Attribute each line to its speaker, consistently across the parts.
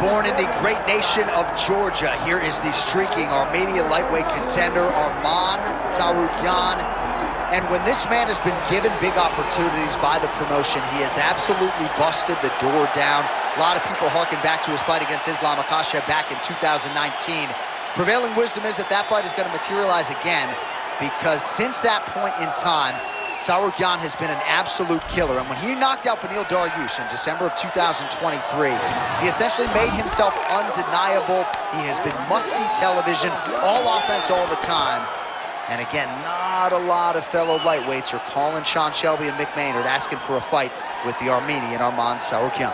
Speaker 1: Born in the great nation of Georgia, here is the streaking Armenian lightweight contender, Arman Tsarukyan. And when this man has been given big opportunities by the promotion, he has absolutely busted the door down. A lot of people harken back to his fight against Islam Makhachev back in 2019. Prevailing wisdom is that that fight is going to materialize again, because since that point in time, Tsarukyan has been an absolute killer. And when he knocked out Beneil Dariush in December of 2023, he essentially made himself undeniable. He has been must-see television, all offense all the time. And again, not a lot of fellow lightweights are calling Sean Shelby and Mick Maynard asking for a fight with the Armenian Arman Tsarukyan.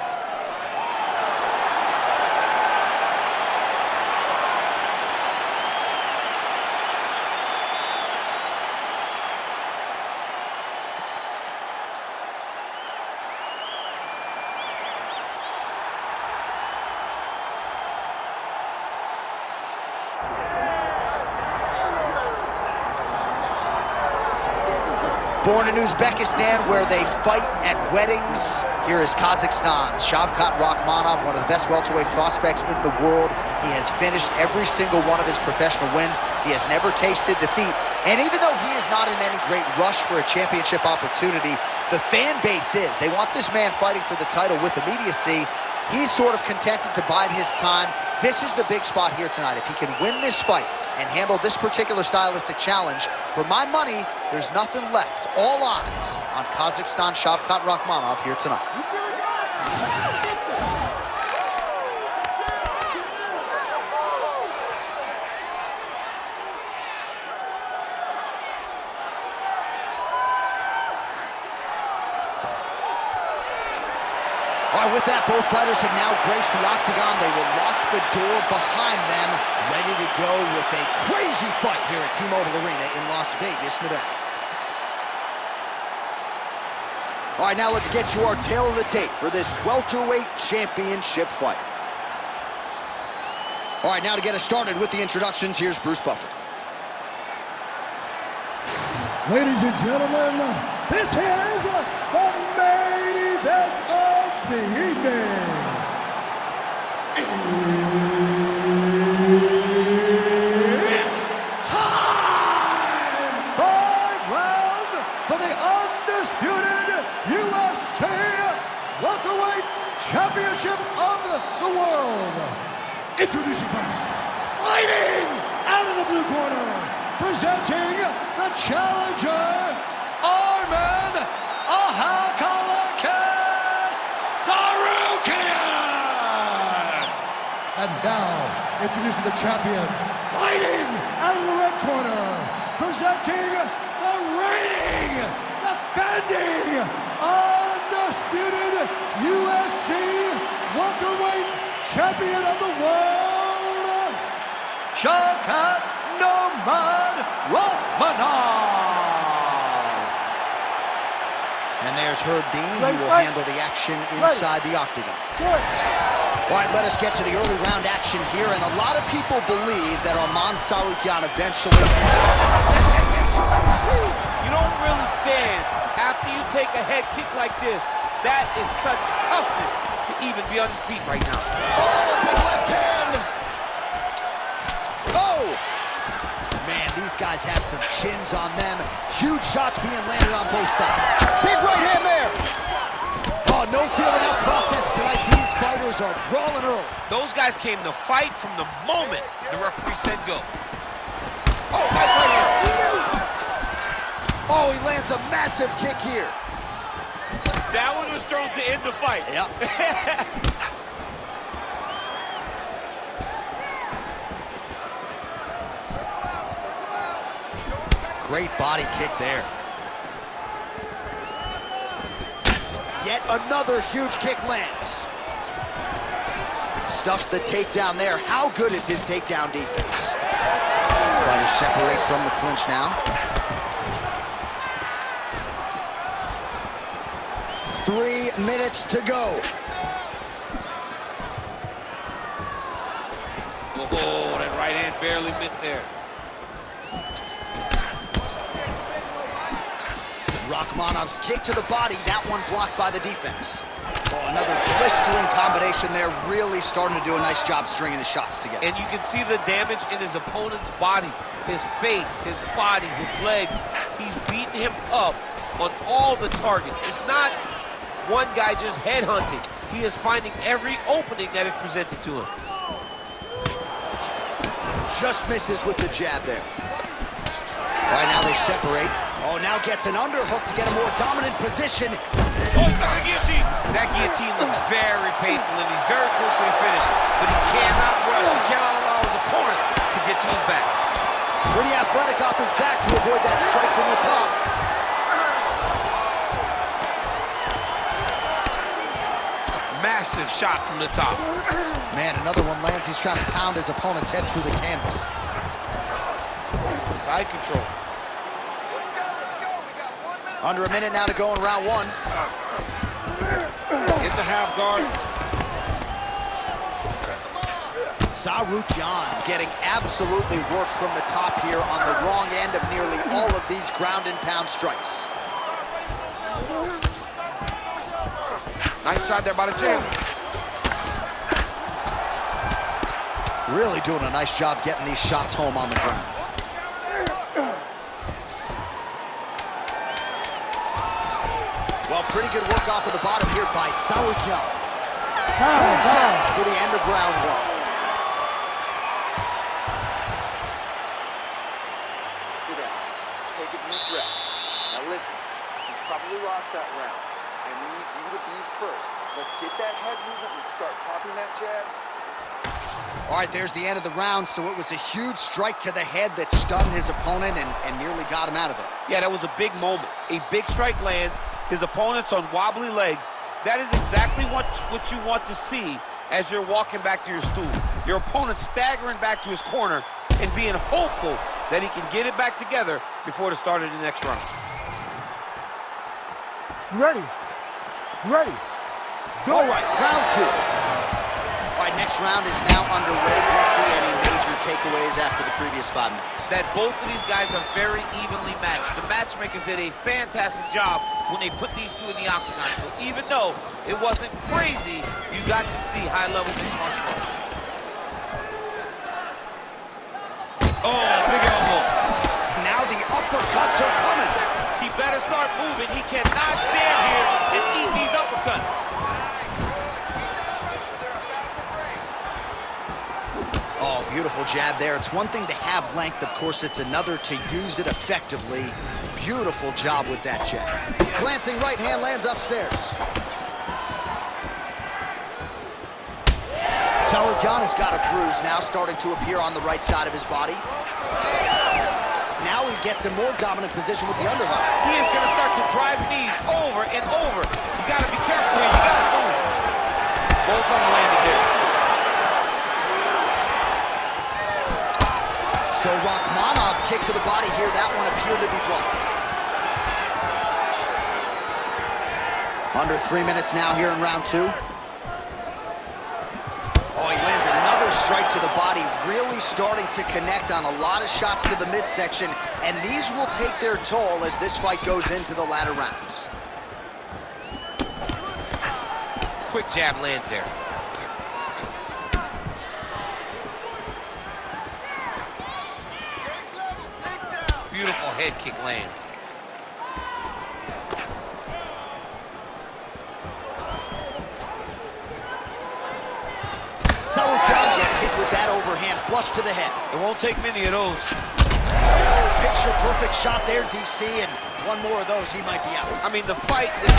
Speaker 1: Born in Uzbekistan, where they fight at weddings, here is Kazakhstan's Shavkat Rakhmonov, one of the best welterweight prospects in the world. He has finished every single one of his professional wins. He has never tasted defeat. And even though he is not in any great rush for a championship opportunity, the fan base is. They want this man fighting for the title with immediacy. He's sort of contented to bide his time. This is the big spot here tonight. If he can win this fight and handle this particular stylistic challenge, for my money, there's nothing left. All odds on Kazakhstan Shavkat Rakhmonov here tonight. All right, with that, both fighters have now graced the octagon. They will lock the door behind them, ready to go with a crazy fight here at T-Mobile Arena in Las Vegas, Nevada. All right, now let's get you our tail of the tape for this welterweight championship fight. All right, now to get us started with the introductions, here's Bruce Buffer.
Speaker 2: Ladies and gentlemen, this is the main event of the evening. It's time! 5 rounds for the undisputed UFC welterweight championship of the world. Introducing first, fighting out of the blue corner, presenting the challenger, Arman Tsarukyan! And now, introducing the champion, fighting out of the red corner, presenting the reigning, defending, undisputed UFC welterweight champion of the world, Shavkat Rakhmonov.
Speaker 1: And there's Herb Dean. He will handle the action inside the octagon. All right, let us get to the early round action here. And a lot of people believe that Arman Tsarukyan eventually...
Speaker 3: You don't really stand after you take a head kick like this. That is such toughness to even be on his feet right now.
Speaker 1: Oh, big left hand! Oh! Man, these guys have some chins on them. Huge shots being landed on both sides. Big right hand there! Oh, no feeling out process tonight. These fighters are brawling early.
Speaker 3: Those guys came to fight from the moment the referee said go. Oh, nice right hand.
Speaker 1: Oh, he lands a massive kick here.
Speaker 3: That one was thrown to end the fight.
Speaker 1: Yep. Great body kick there. Yet another huge kick lands. Stuffs the takedown there. How good is his takedown defense? Fighters separate from the clinch now. 3 minutes to go.
Speaker 3: Oh, that right hand barely missed there.
Speaker 1: Rakhmonov's kick to the body, that one blocked by the defense. Oh, another blistering combination there, really starting to do a nice job stringing his shots together.
Speaker 3: And you can see the damage in his opponent's body, his face, his body, his legs. He's beating him up on all the targets. It's not one guy just headhunting. He is finding every opening that is presented to him.
Speaker 1: Just misses with the jab there. All right, now they separate. Oh, now gets an underhook to get a more dominant position.
Speaker 3: Oh, he's got a guillotine. That guillotine looks very painful, and he's very close to the finish. But he cannot rush. He cannot allow his opponent to get to his back.
Speaker 1: Pretty athletic off his back to avoid that strike from the top.
Speaker 3: Massive shot from the top.
Speaker 1: Man, another one lands. He's trying to pound his opponent's head through the canvas.
Speaker 3: Side control.
Speaker 4: Let's go. We got 1 minute.
Speaker 1: Under a minute now to go in round one.
Speaker 3: In the half guard.
Speaker 1: Tsarukyan getting absolutely worked from the top here on the wrong end of nearly all of these ground and pound strikes.
Speaker 3: Nice shot there by the jam.
Speaker 1: Really doing a nice job getting these shots home on the ground. Well, pretty good work off of the bottom here by Tsarukyan. Sounds for the end of round one.
Speaker 4: Sit down. Take a deep breath. Now listen, you probably lost that round. I need you to be first. Let's get that head movement and start popping that jab.
Speaker 1: All right, there's the end of the round, so it was a huge strike to the head that stunned his opponent and nearly got him out of there.
Speaker 3: Yeah, that was a big moment. A big strike lands. His opponent's on wobbly legs. That is exactly what you want to see as you're walking back to your stool. Your opponent staggering back to his corner and being hopeful that he can get it back together before the start of the next round.
Speaker 2: Ready.
Speaker 1: All right, round two. All right, next round is now underway. Do you see any major takeaways after the previous 5 minutes?
Speaker 3: That both of these guys are very evenly matched. The matchmakers did a fantastic job when they put these two in the octagon. So even though it wasn't crazy, you got to see high-level mixed martial arts. Oh, big elbow.
Speaker 1: Now the uppercuts are coming.
Speaker 3: He better start moving. He cannot stand here and eat these uppercuts.
Speaker 1: Oh, beautiful jab there. It's one thing to have length. Of course, it's another to use it effectively. Beautiful job with that jab. Glancing right hand lands upstairs. Tsarukyan has got a bruise now starting to appear on the right side of his body. Now he gets a more dominant position with the underhook.
Speaker 3: He is going to start to drive knees over and over. You got to be careful here. You got to move. Both of them landed there.
Speaker 1: So Rakhmonov's kick to the body here, that one appeared to be blocked. Under 3 minutes now here in round two. Oh, he lands another strike to the body, really starting to connect on a lot of shots to the midsection, and these will take their toll as this fight goes into the latter rounds.
Speaker 3: Quick jab lands there. Beautiful head kick lands.
Speaker 1: Tsarukyan gets hit with that overhand flush to the head.
Speaker 3: It won't take many of those.
Speaker 1: Oh, picture perfect shot there, DC, and one more of those, he might be out.
Speaker 3: I mean, the fight is...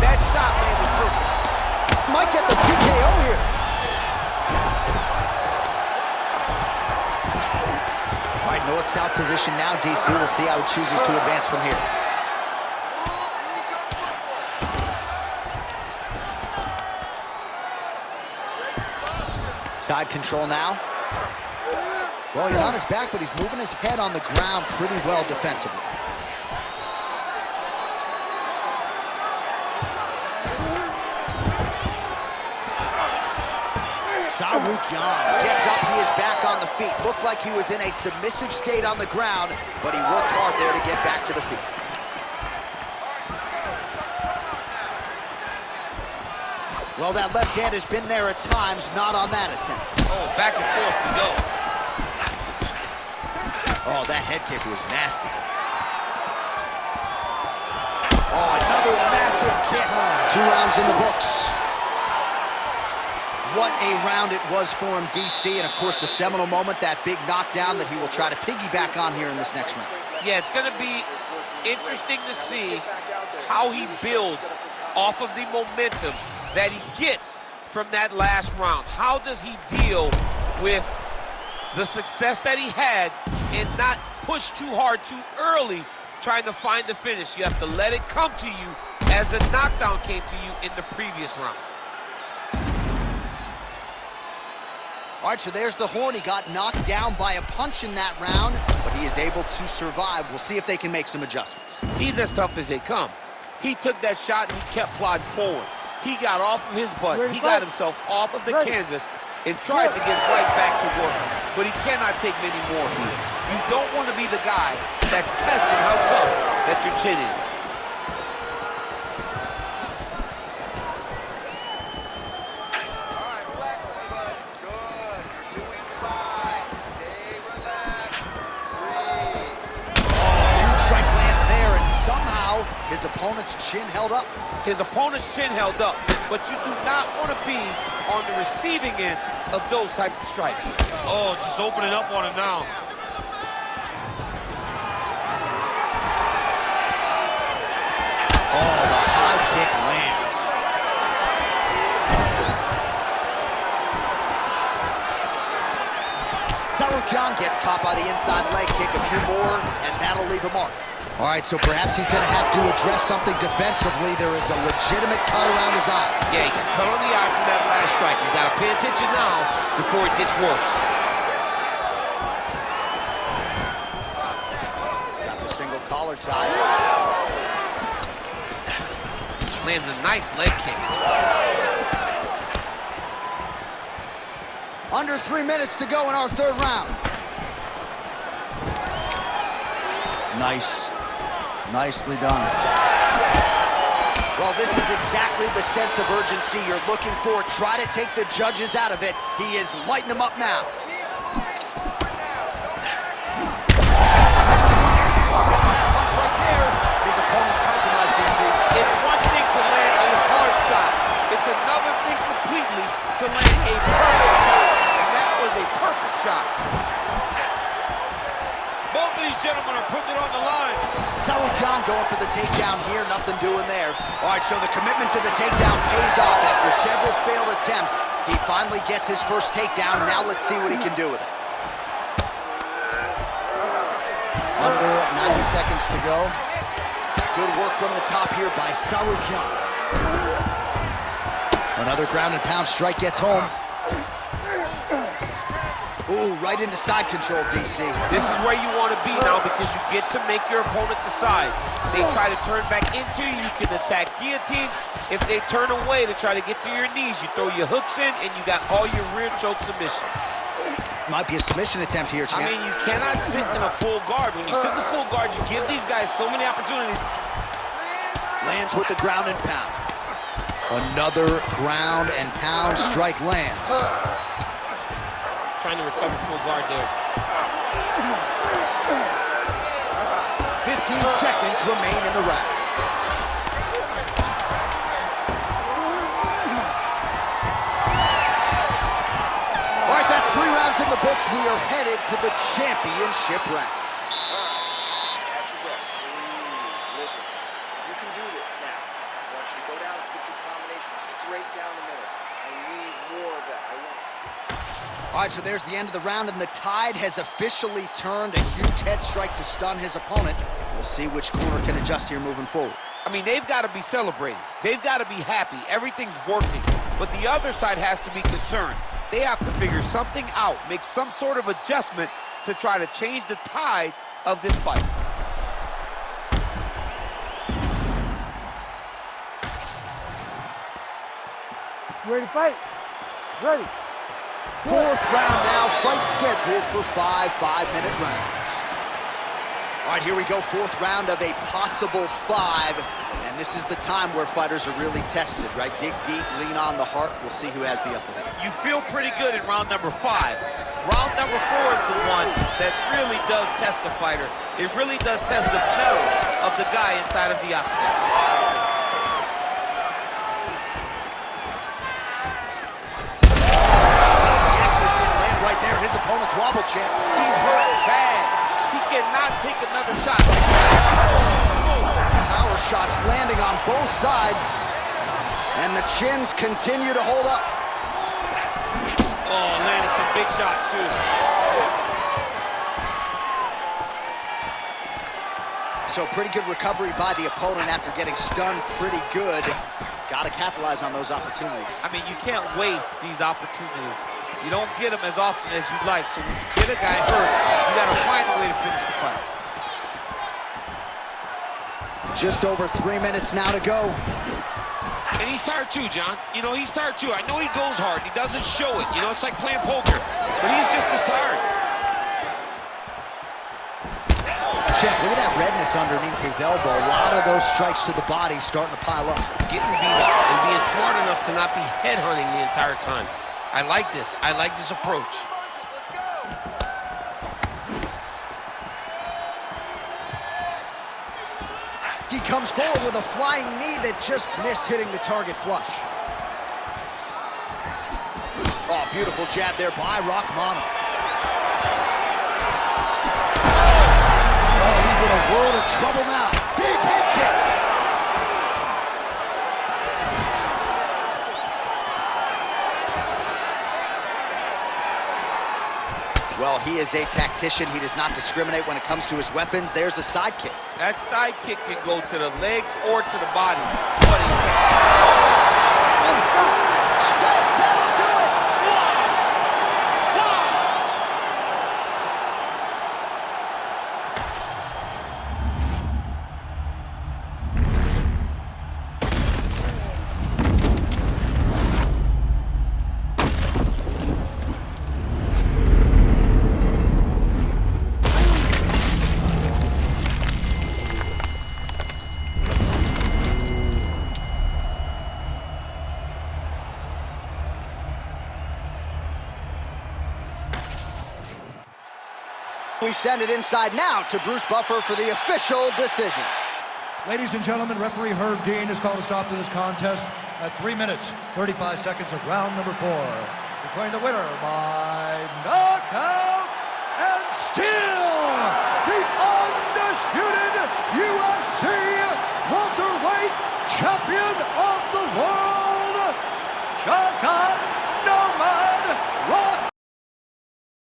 Speaker 3: That shot landed perfect.
Speaker 1: Might get the TKO here. All right, north-south position now, DC. We'll see how he chooses to advance from here. Side control now. Well, he's on his back, but he's moving his head on the ground pretty well defensively. Tsarukyan gets up, he is back on the feet. Looked like he was in a submissive state on the ground, but he worked hard there to get back to the feet. Well, that left hand has been there at times, not on that attempt.
Speaker 3: Oh, back and forth we go.
Speaker 1: Oh, that head kick was nasty. Oh, another massive kick. 2 rounds in the books. What a round it was for him, DC, and of course the seminal moment, that big knockdown that he will try to piggyback on here in this next round.
Speaker 3: Yeah, it's going to be interesting to see how he builds off of the momentum that he gets from that last round. How does he deal with the success that he had and not push too hard too early trying to find the finish? You have to let it come to you as the knockdown came to you in the previous round.
Speaker 1: All right, so there's the horn. He got knocked down by a punch in that round, but he is able to survive. We'll see if they can make some adjustments.
Speaker 3: He's as tough as they come. He took that shot and he kept plodding forward. He got off of his butt. He got himself off of the canvas and tried to get right back to work. But he cannot take many more of these. You don't want to be the guy that's testing how tough that your chin is.
Speaker 1: His opponent's chin held up.
Speaker 3: His opponent's chin held up, but you do not want to be on the receiving end of those types of strikes. Oh, just opening up on him now.
Speaker 1: Oh, the high kick lands. Tsarukyan gets caught by the inside leg kick, a few more, and that'll leave a mark. All right, so perhaps he's going to have to address something defensively. There is a legitimate cut around his eye.
Speaker 3: Yeah, he got cut on the eye from that last strike. He's got to pay attention now before it gets worse.
Speaker 1: Got the single collar tie.
Speaker 3: Lands a nice leg kick.
Speaker 1: Under 3 minutes to go in our 3rd round. Nicely done. Well, this is exactly the sense of urgency you're looking for. Try to take the judges out of it. He is lighting them up now. Right there. His opponent's compromised, DC.
Speaker 3: It's one thing to land a hard shot. It's another thing completely to land a perfect shot. And that was a perfect shot. Both of these gentlemen are putting it on the line.
Speaker 1: Tsarukyan going for the takedown here, nothing doing there. All right, so the commitment to the takedown pays off. After several failed attempts, he finally gets his first takedown. Now let's see what he can do with it. Under 90 seconds to go. Good work from the top here by Tsarukyan. Another ground and pound strike gets home. Ooh, right into side control, DC.
Speaker 3: This is where you want to be now because you get to make your opponent decide. They try to turn back into you, you can attack guillotine. If they turn away to try to get to your knees, you throw your hooks in and you got all your rear choke submissions.
Speaker 1: Might be a submission attempt here, champ.
Speaker 3: I mean, you cannot sit in a full guard. When you sit in the full guard, you give these guys so many opportunities.
Speaker 1: Lands with the ground and pound. Another ground and pound strike lands.
Speaker 3: Trying to recover full guard there.
Speaker 1: 15 seconds remain in the round. All right, that's 3 rounds in the books. We are headed to the championship rounds.
Speaker 4: All right, catch your breath. Breathe. Listen, you can do this now. I want you to go down and put your combination straight down the middle. I need more of that. I want straight.
Speaker 1: All right, so there's the end of the round, and the tide has officially turned. A huge head strike to stun his opponent. We'll see which corner can adjust here moving forward.
Speaker 3: I mean, they've got to be celebrating. They've got to be happy. Everything's working. But the other side has to be concerned. They have to figure something out, make some sort of adjustment to try to change the tide of this fight.
Speaker 5: Ready to fight? Ready.
Speaker 1: 4th round now, fight scheduled for 5 5-minute rounds. All right, here we go, fourth round of a possible 5. And this is the time where fighters are really tested, right? Dig deep, lean on the heart. We'll see who has the upper hand.
Speaker 3: You feel pretty good in round number 5. Round number 4 is the one that really does test the fighter. It really does test the mettle of the guy inside of the octagon.
Speaker 1: Right there, his opponent's wobble champ.
Speaker 3: He's hurt bad. He cannot take another shot.
Speaker 1: Power shots landing on both sides, and the chins continue to hold up.
Speaker 3: Oh, landed some big shots too.
Speaker 1: So pretty good recovery by the opponent after getting stunned pretty good. Got to capitalize on those opportunities.
Speaker 3: I mean, you can't waste these opportunities. You don't get them as often as you'd like. So when you get a guy hurt, you got to find a way to finish the fight.
Speaker 1: Just over 3 minutes now to go.
Speaker 3: And he's tired too, John. You know, he's tired too. I know he goes hard. He doesn't show it. You know, it's like playing poker. But he's just as tired.
Speaker 1: Check, look at that redness underneath his elbow. A lot of those strikes to the body starting to pile up.
Speaker 3: Getting beat up and being smart enough to not be headhunting the entire time. I like this. I like this approach.
Speaker 1: He comes forward with a flying knee that just missed hitting the target flush. Oh, beautiful jab there by Rakhmonov. Oh, he's in a world of trouble now. Big head kick. Well, he is a tactician. He does not discriminate when it comes to his weapons. There's a side kick.
Speaker 3: That side kick can go to the legs or to the body. But he can't.
Speaker 1: That's it. That'll do it. We send it inside now to Bruce Buffer for the official decision.
Speaker 2: Ladies and gentlemen, referee Herb Dean has called a stop to this contest at 3 minutes, 35 seconds of round number 4. Declaring the winner by knockout and still the undisputed UFC welterweight champion of the world, Shavkat